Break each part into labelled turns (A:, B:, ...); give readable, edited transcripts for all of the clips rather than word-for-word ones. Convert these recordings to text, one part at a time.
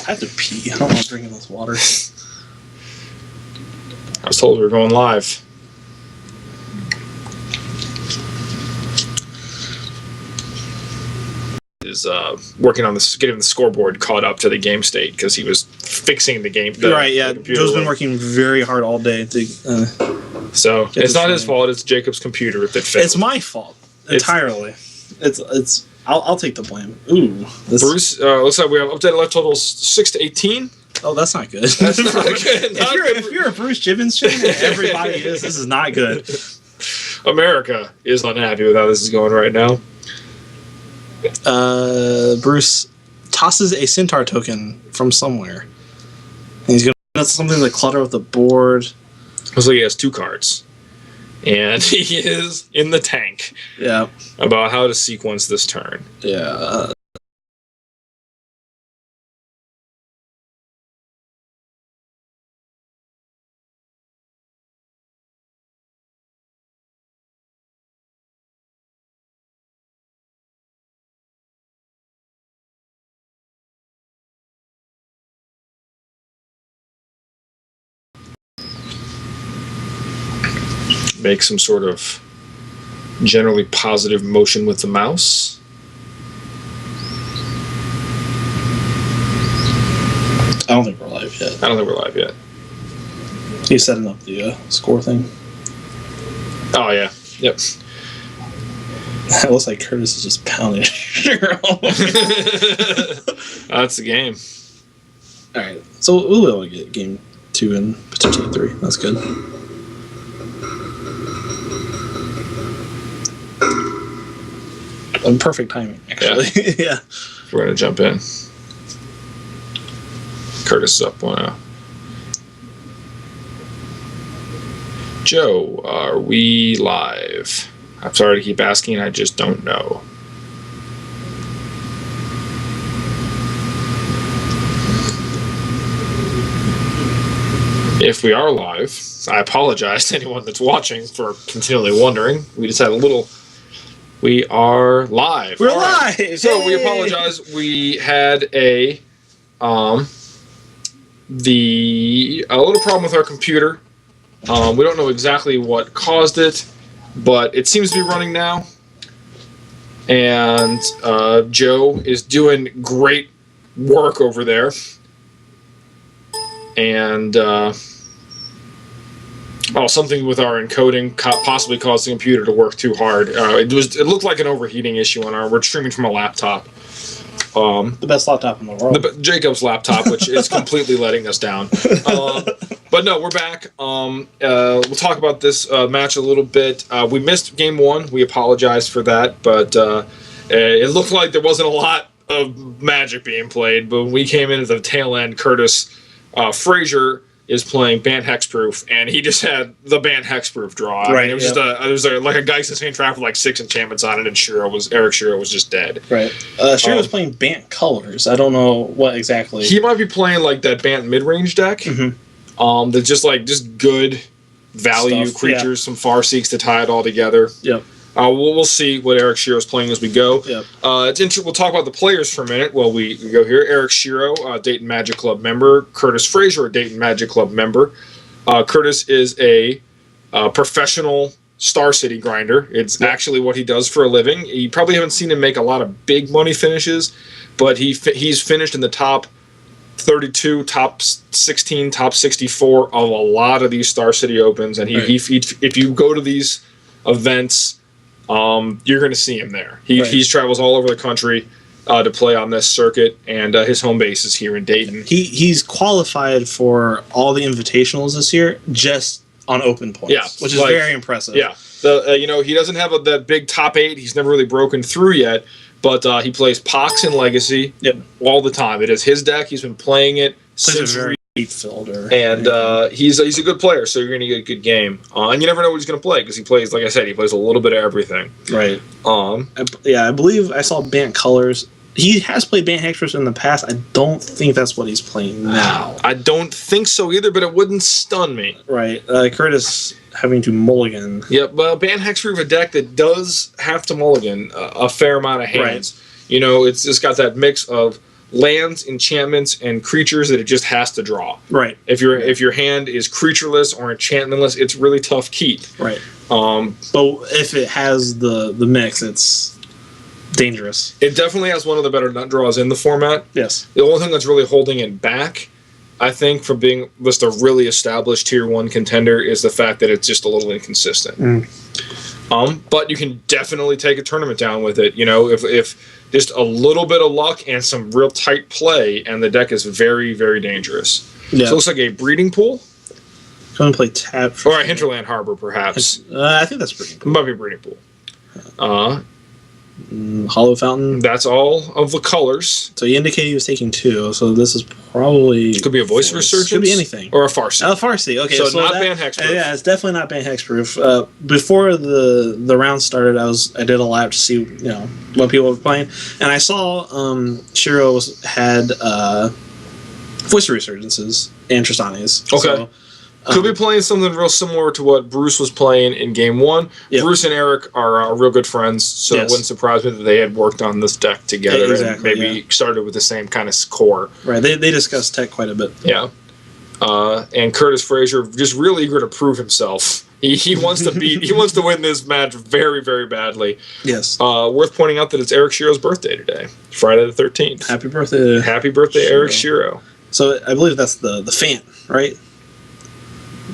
A: I have to pee. I don't want to drink this water.
B: I was told we were going live. Is working on this, getting the scoreboard caught up to the game state because he was fixing the game.
A: Right, yeah. Joe's been working very hard all day.
B: So it's not his fault. It's Jacob's computer that failed.
A: It's my fault entirely. It's. I'll take the blame. Ooh,
B: Bruce. Looks like we have updated life totals 6 to 18.
A: Oh, that's not good.
B: That's not good.
A: If you're a Bruce Gibbons fan, everybody is. This is not good.
B: America is unhappy with how this is going right now.
A: Bruce tosses a centaur token from somewhere. And he's going to do something to clutter with the board.
B: Looks like he has 2 cards. And he is in the tank.
A: Yeah.
B: About how to sequence this turn.
A: Yeah.
B: Make some sort of generally positive motion with the mouse.
A: I don't think we're live yet.
B: I don't think we're live yet.
A: He's setting up the score thing.
B: Oh, yeah. Yep.
A: It looks like Curtis is just pounding.
B: That's the game.
A: All right. So we'll be able to get game 2 and potentially 3. That's good. Perfect timing, actually. Yeah.
B: We're going to jump in. Curtis is up 1-0. Joe, are we live? I'm sorry to keep asking. I just don't know. If we are live, I apologize to anyone that's watching for continually wondering. We just had a little... We are live.
A: We're live.
B: So we apologize. We had a little problem with our computer. We don't know exactly what caused it, but it seems to be running now. And Joe is doing great work over there. And something with our encoding possibly caused the computer to work too hard. It looked like an overheating issue on we're streaming from a laptop.
A: The best laptop in the world.
B: Jacob's laptop, which is completely letting us down. But no, we're back. We'll talk about this match a little bit. We missed game 1. We apologize for that, but it looked like there wasn't a lot of Magic being played. But when we came in at the tail end, Curtis Frazier is playing Bant Hexproof, and he just had the Bant Hexproof draw.
A: Right.
B: It was just like a Geist Hand Trap with like 6 enchantments on it, and Eric Shiro was just dead.
A: Right. Shiro was playing Bant colors. I don't know what exactly.
B: He might be playing like that Bant mid-range deck. Mm-hmm. That's just good value
A: stuff,
B: creatures, some Farseeks to tie it all together.
A: Yep.
B: We'll see what Eric Shiro's playing as we go.
A: Yep.
B: We'll talk about the players for a minute while we go here. Eric Shiro, Dayton Magic Club member. Curtis Frazier, a Dayton Magic Club member. Curtis is a professional Star City grinder. It's actually what he does for a living. You probably haven't seen him make a lot of big money finishes, but he's finished in the top 32, top 16, top 64 of a lot of these Star City Opens. And if you go to these events, you're going to see him there. He travels all over the country to play on this circuit, and his home base is here in Dayton.
A: He's qualified for all the invitationals this year just on open points, which is very impressive.
B: Yeah, he doesn't have that big top 8. He's never really broken through yet, but he plays Pox and Legacy all the time. It is his deck. He's been playing it since. And he's a good player, so you're going to get a good game. And you never know what he's going to play, because he plays, like I said, he plays a little bit of everything.
A: Right. I believe I saw Bant colors. He has played Bant Hexproof in the past. I don't think that's what he's playing now.
B: I don't think so either, but it wouldn't stun me.
A: Right. Curtis having to mulligan.
B: Yep, but Bant Hexproof, a deck that does have to mulligan a fair amount of hands. Right. It's just got that mix of lands, enchantments, and creatures that it just has to draw.
A: Right.
B: If your hand is creatureless or enchantmentless, it's really tough keep.
A: Right. But if it has the mix, it's dangerous.
B: It definitely has one of the better nut draws in the format.
A: Yes.
B: The only thing that's really holding it back, I think, from being just a really established tier 1 contender is the fact that it's just a little inconsistent. But you can definitely take a tournament down with it. If just a little bit of luck and some real tight play, and the deck is very, very dangerous.
A: Yeah.
B: So it looks like a breeding pool.
A: Come and play tap.
B: Or a Hinterland Harbor, perhaps.
A: I think that's breeding pool.
B: Might be breeding pool.
A: Hollow Fountain.
B: That's all of the colors.
A: So he indicated he was taking 2, so this is probably...
B: Could be a Voice of Resurgence.
A: Could be anything.
B: Or a Farseer.
A: Farseer, okay.
B: So not ban hexproof.
A: Yeah, it's definitely not ban hexproof. Before the round started, I did a lap to see what people were playing, and I saw Shiro had Voice of Resurgences and Tristanis.
B: Okay.
A: So,
B: could be playing something real similar to what Bruce was playing in Game 1. Yep. Bruce and Eric are real good friends, so It wouldn't surprise me that they had worked on this deck together and maybe started with the same kind of core.
A: Right, they discussed tech quite a bit.
B: Yeah. And Curtis Frazier just real eager to prove himself. He wants to win this match very, very badly.
A: Yes.
B: Worth pointing out that it's Eric Shiro's birthday today, Friday the 13th.
A: Happy birthday.
B: Happy birthday, Eric Shiro.
A: So I believe that's the fan, right?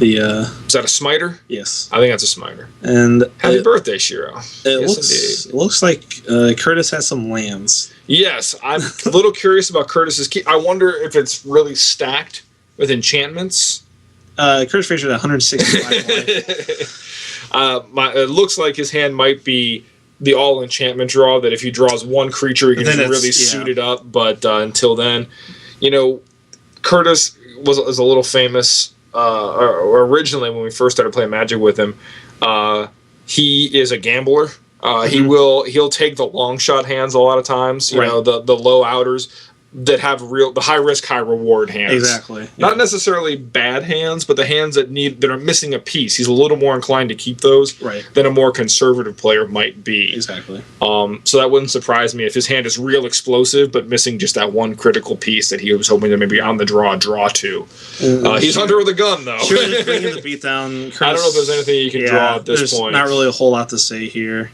B: Is that a smiter?
A: Yes.
B: I think that's a smiter.
A: And
B: happy birthday, Shiro.
A: It looks like Curtis has some lands.
B: Yes, I'm a little curious about Curtis's key. I wonder if it's really stacked with enchantments.
A: Curtis Frazier at 165 life.
B: It looks like his hand might be the all enchantment draw, that if he draws one creature, he can really suit it up. But until then, Curtis was a little famous. Originally, when we first started playing Magic with him, he is a gambler. He'll take the long shot hands a lot of times. You know, the low outers that have the high risk, high reward hands.
A: Exactly.
B: Not necessarily bad hands, but the hands that are missing a piece. He's a little more inclined to keep those than a more conservative player might be.
A: Exactly.
B: So that wouldn't surprise me if his hand is real explosive, but missing just that one critical piece that he was hoping to maybe on the draw to. He's under the gun, though.
A: Sure, just bringing the beatdown.
B: I don't know if there's anything you can draw at this point.
A: Not really a whole lot to say here.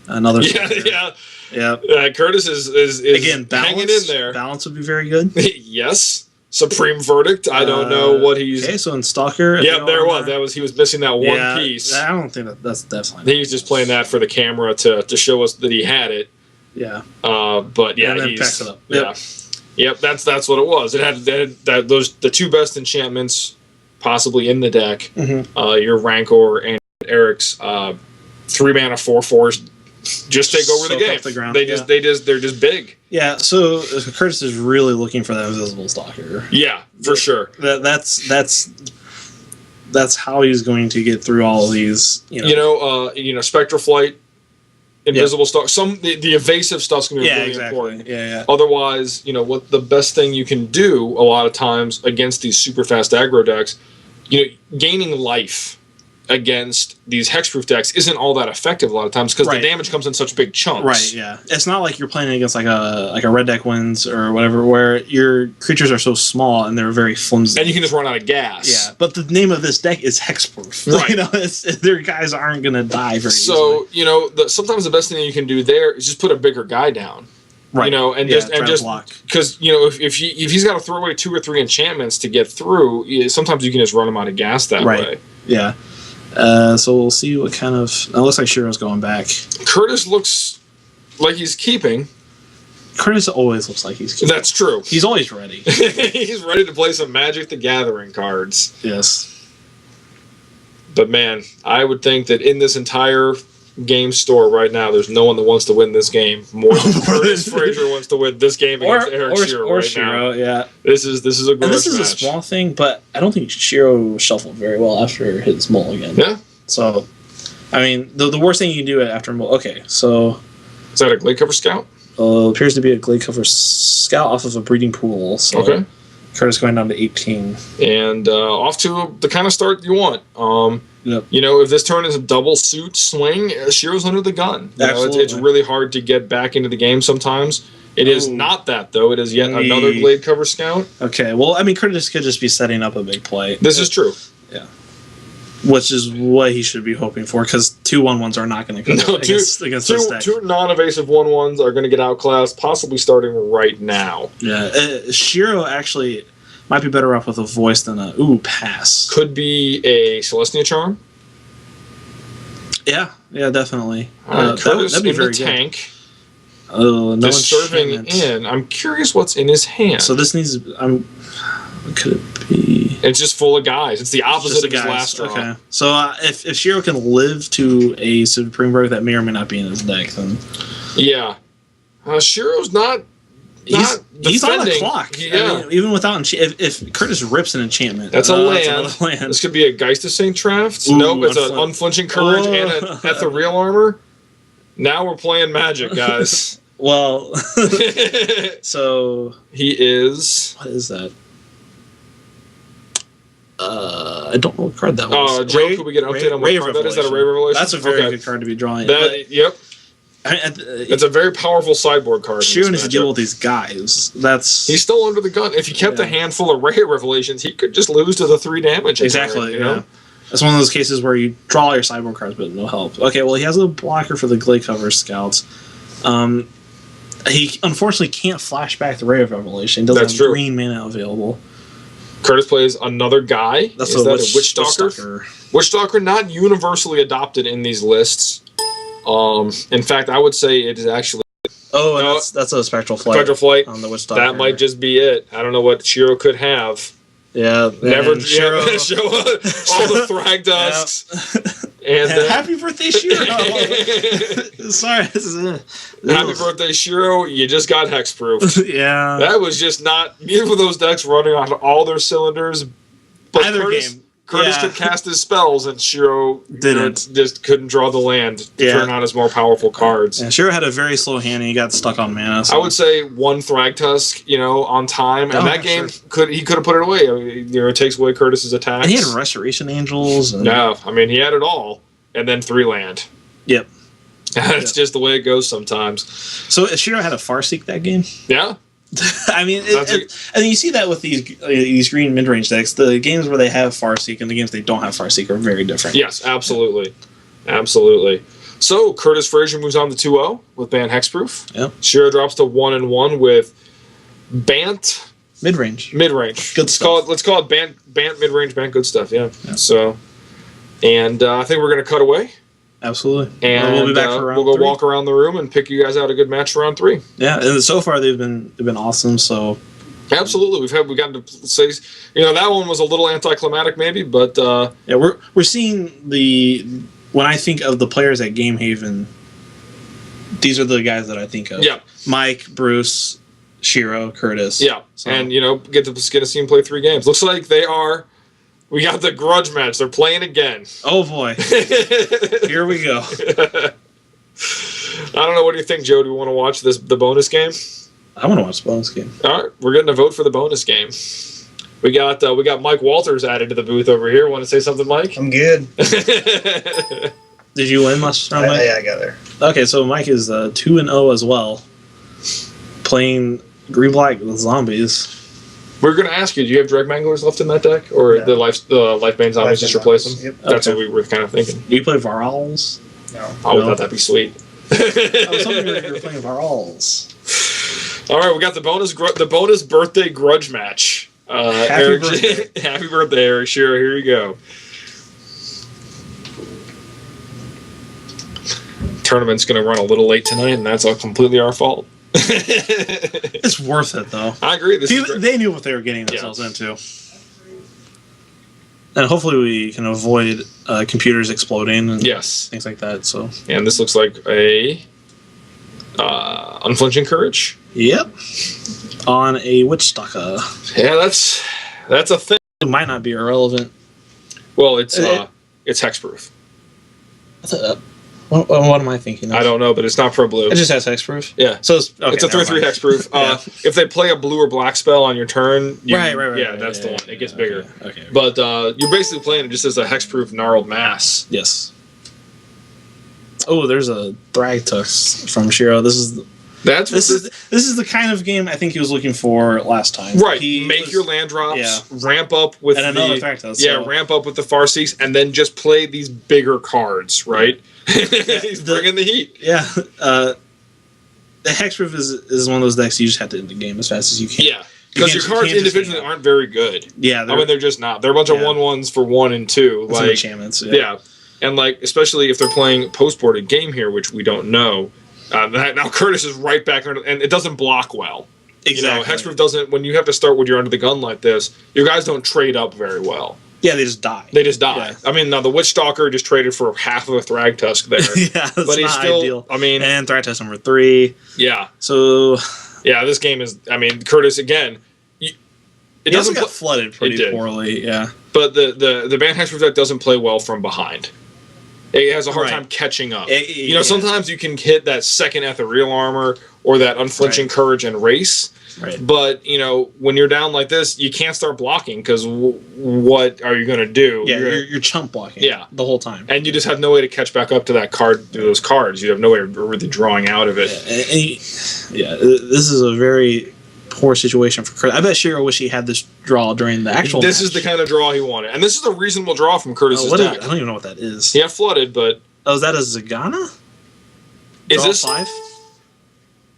A: Another. Yeah.
B: Curtis is
A: again
B: hanging in there.
A: Balance would be very good.
B: Yes. Supreme Verdict. I don't know what he's.
A: Okay, so in Stalker.
B: Yeah, there was. He was missing that one piece.
A: I don't think that's definitely.
B: He was just playing that for the camera to show us that he had it.
A: Yeah.
B: But yeah,
A: and then packs it up.
B: Yep. Yep. That's what it was. It had the two best enchantments possibly in the deck. Mm-hmm. Your Rancor and Eric's 3-mana 4/4s. Just take over the game. They're just big.
A: Yeah, so Curtis is really looking for that invisible stalker.
B: Yeah, for sure.
A: That's how he's going to get through all of these.
B: Spectral Flight, invisible stalker. The evasive stuff's gonna be really important.
A: Yeah.
B: Otherwise, what the best thing you can do a lot of times against these super fast aggro decks, gaining life against these hexproof decks isn't all that effective a lot of times because the damage comes in such big chunks.
A: Right, yeah. It's not like you're playing against like a red deck wins or whatever where your creatures are so small and they're very flimsy.
B: And you can just run out of gas.
A: Yeah, but the name of this deck is hexproof. Right. Their guys aren't going to die very easily.
B: So, sometimes the best thing you can do there is just put a bigger guy down. Right. Just
A: block.
B: Because if he's got to throw away 2 or 3 enchantments to get through, sometimes you can just run him out of gas that way.
A: Yeah. So we'll see what kind of. It looks like Shiro's going back.
B: Curtis looks like he's keeping.
A: Curtis always looks like he's keeping.
B: That's true.
A: He's always ready.
B: He's ready to play some Magic the Gathering cards.
A: Yes.
B: But man, I would think that in this entire game store right now, there's no one that wants to win this game more than Curtis Frazier wants to win this game against Eric Shiro right now.
A: Yeah.
B: This is a grudge
A: This is
B: match.
A: a small thing, but I don't think Shiro shuffled very well after his mulligan.
B: Yeah.
A: So, I mean, the worst thing you can do after okay, so
B: is that a Glade Cover Scout?
A: Appears to be a Glade Cover Scout off of a breeding pool. So
B: okay.
A: Curtis going down to 18.
B: And off to the kind of start you want.
A: Yep.
B: If this turn is a double suit swing, Shiro's under the gun.
A: Absolutely.
B: It's really hard to get back into the game sometimes. It is not that, though. It is yet another Glade Cover Scout.
A: Okay, well, I mean, Curtis could just be setting up a big play.
B: This is true.
A: Yeah. Which is what he should be hoping for, because 2/1/1s are not going to come against this deck.
B: Two non-evasive 1/1s are going to get outclassed, possibly starting right now.
A: Yeah, Shiro actually might be better off with a voice than a pass.
B: Could be a Celestia Charm.
A: Yeah, definitely.
B: Curtis
A: that'd be
B: in
A: very
B: the
A: good.
B: tank.
A: Oh, no
B: serving in. I'm curious what's in his hand.
A: So this needs. What could it be?
B: It's just full of guys. It's the opposite of his last draw.
A: Okay. So if Shiro can live to a Supreme Break that may or may not be in his deck, then
B: yeah, Shiro's not.
A: He's on the clock.
B: Yeah.
A: I mean, even without if Curtis rips an enchantment,
B: that's a land.
A: That's land.
B: This could be a Geist of Saint Traft. Nope, it's an Unflinching Courage and an Ethereal Armor. Now we're playing Magic, guys.
A: Well, so
B: he is.
A: What is that? I don't know what card that was.
B: Joe, could we get an update on what card that is? Is that a Ray Revelation?
A: That's a very good card to be drawing.
B: Yep. It's a very powerful sideboard card.
A: Shiro needs to deal with these guys. He's
B: still under the gun. If he kept a handful of Ray Revelations, he could just lose to the 3 damage.
A: Exactly. You know? That's one of those cases where you draw all your sideboard cards, but no help. Okay, well, he has a blocker for the Glade Cover Scouts. He unfortunately can't flash back the Ray of Revelation. He doesn't have green mana available.
B: Curtis plays another guy.
A: That's
B: a Witchstalker. Witchstalker not universally adopted in these lists. In fact, I would say it is actually.
A: Oh, and that's a Spectral Flight.
B: Spectral Flight
A: on the Witchstalker.
B: That might just be it. I don't know what Shiro could have.
A: Yeah,
B: never show all the Thragdusks. And
A: happy birthday, Shiro! Sorry,
B: happy birthday, Shiro! You just got hexproof.
A: Yeah,
B: that was just not neither of those decks running on all their cylinders. But
A: either game.
B: Curtis could cast his spells, and Shiro just couldn't draw the land to turn on his more powerful cards.
A: Yeah, Shiro had a very slow hand, and he got stuck on mana. So.
B: I would say one Thragtusk, on time, and that game he could have put it away. I mean, it takes away Curtis's attacks.
A: And he had Restoration Angels. And...
B: No, I mean he had it all, and then 3 land.
A: Yep.
B: That's just the way it goes sometimes.
A: So Shiro had a Farseek that game.
B: Yeah.
A: I mean, and you see that with these green mid-range decks. The games where they have Farseek and the games they don't have Farseek are very different.
B: Yes, absolutely. Absolutely. So, Curtis Frazier moves on to 2-0 with Bant Hexproof.
A: Yep.
B: Shiro drops to 1-1 with Bant...
A: Mid-range.
B: Good stuff. Let's call it Bant mid-range, Bant good stuff, yeah. So, and I think we're going to cut away.
A: Absolutely.
B: And
A: we'll be back for round
B: we'll go
A: 3.
B: walk around the room and pick you guys out a good match for round 3.
A: Yeah, and so far they've been awesome. So
B: absolutely, we've gotten to say that one was a little anticlimactic maybe, but
A: yeah, we're seeing when I think of the players at Game Haven, these are the guys that I think of.
B: Yeah,
A: Mike, Bruce, Shiro, Curtis.
B: Yeah, so. And get to see them play 3 games. Looks like they are. We got the grudge match. They're playing again.
A: Oh, boy. Here we go.
B: I don't know. What do you think, Joe? Do you want to watch the bonus game?
A: I want to watch the bonus game.
B: All right. We're getting a vote for the bonus game. We got Mike Walters added to the booth over here. Want to say something, Mike?
C: I'm good.
A: Did you win last round, Mike?
C: Yeah, I got there.
A: Okay, so Mike is 2-0 as well. Playing green-black zombies.
B: We're going to ask you, do you have Dreg Manglers left in that deck? Or the Lifebane Zombies just replace them?
C: Yep.
B: That's what we were kind of thinking.
A: Do you play Varals?
C: No.
B: I thought that'd be sweet.
A: I was hoping you were playing Varals.
B: All right, we got the bonus birthday grudge match.
A: Happy birthday.
B: Happy birthday, Eric. Sure, here you go. Tournament's going to run a little late tonight, and that's all completely our fault.
A: It's worth it, though.
B: I agree.
A: They knew what they were getting themselves into. And hopefully we can avoid computers exploding and things like that. So.
B: And this looks like a Unflinching Courage.
A: Yep. On a Witchstalker.
B: Yeah, that's a thing.
A: It might not be irrelevant.
B: Well, it's hexproof.
A: What am I thinking of?
B: I don't know, but it's not pro blue.
A: It just has hexproof?
B: Yeah.
A: So it's a
B: 3/3 hexproof. If they play a blue or black spell on your turn,
A: right.
B: Yeah, that's the one. It gets bigger.
A: Okay.
B: But you're basically playing it just as a hexproof gnarled mass.
A: Yes. Oh, there's a Thragtusk from Shiro. This is This is the kind of game I think he was looking for last time.
B: Right, make your land drops, ramp up with ramp up with the Farseeks, and then just play these bigger cards, right? He's bringing the heat.
A: Yeah, the Hexproof is one of those decks you just have to end the game as fast as you can.
B: Yeah, because your cards individually aren't very good.
A: Yeah,
B: I mean they're just not. They're a bunch of 1/1s for 1 and 2,
A: like enchantments.
B: Yeah, and like especially if they're playing post-boarded game here, which we don't know. Now Curtis is right back under, and it doesn't block well.
A: Exactly.
B: Hexproof doesn't. When you have to start when you're under the gun like this, your guys don't trade up very well.
A: Yeah, they just die.
B: Yeah. I mean, now the Witch Stalker just traded for half of a Thragtusk there.
A: Yeah, that's
B: but he's still.
A: Ideal.
B: I mean,
A: and Thragtusk number 3.
B: Yeah.
A: So.
B: Yeah, this game is. I mean, Curtis again.
A: It doesn't get flooded pretty poorly. Yeah.
B: But the Banned Hexproof deck doesn't play well from behind. It has a hard time catching up. Sometimes you can hit that second Ethereal Armor or that Unflinching Courage and Race.
A: Right.
B: But, when you're down like this, you can't start blocking because what are you going to do?
A: Yeah, you're chump blocking the whole time.
B: And you just have no way to catch back up to that card, to those cards. You have no way of really drawing out of it.
A: Yeah, this is a very poor situation for Curtis. I bet Shiro wish he had this draw during the actual
B: This
A: match.
B: is the kind of draw he wanted. And this is a reasonable draw from Curtis's deck.
A: I don't even know what that is.
B: He had flooded, but...
A: Oh, is that a Zagana?
B: Is this...
A: 5?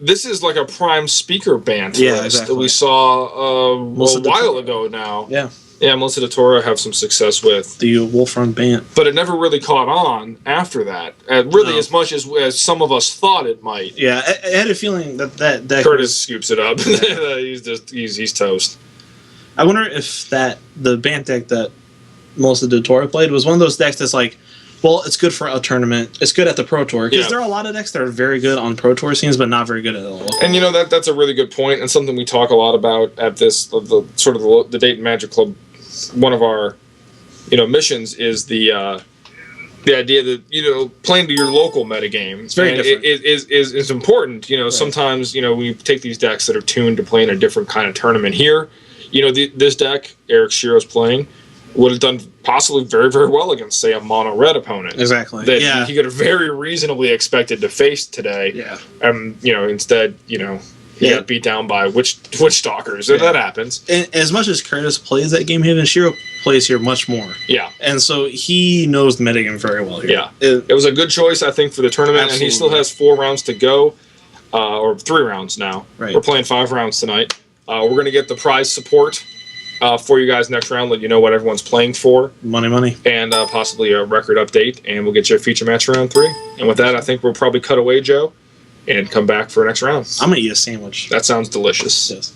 B: This is like a prime speaker band
A: list
B: that we saw a while ago now.
A: Yeah.
B: Yeah, Melissa DeTora have some success with.
A: The Wolfrun Bant.
B: But it never really caught on after that. As much as some of us thought it might.
A: Yeah, I had a feeling that deck
B: Curtis scoops it up. he's toast.
A: I wonder if the Bant deck that Melissa DeTora played was one of those decks that's like, well, it's good for a tournament. It's good at the Pro Tour. Because there are a lot of decks that are very good on Pro Tour scenes, but not very good at the local.
B: And that's a really good point, and something we talk a lot about at the Dayton Magic Club. One of our, missions is the idea that playing to your local metagame. It's
A: very different.
B: Is important. Sometimes we take these decks that are tuned to play in a different kind of tournament. Here, this deck Eric Shiro's playing would have done possibly very, very well against, say, a mono red opponent.
A: Exactly.
B: That he could have very reasonably expected to face today.
A: Yeah.
B: Instead, he got beat down by witch stalkers. Yeah. That happens.
A: And as much as Curtis plays that game, Haven, Shiro plays here much more.
B: Yeah.
A: And so he knows the metagame very well here.
B: Yeah. It was a good choice, I think, for the tournament. Absolutely. And he still has 4 rounds to go, or 3 rounds now.
A: Right.
B: We're playing 5 rounds tonight. We're going to get the prize support for you guys next round, let you know what everyone's playing for.
A: Money.
B: And possibly a record update, and we'll get you a feature match round 3. And with that, I think we'll probably cut away, Joe, and come back for next round.
A: I'm going to eat a sandwich.
B: That sounds delicious.
A: Yes.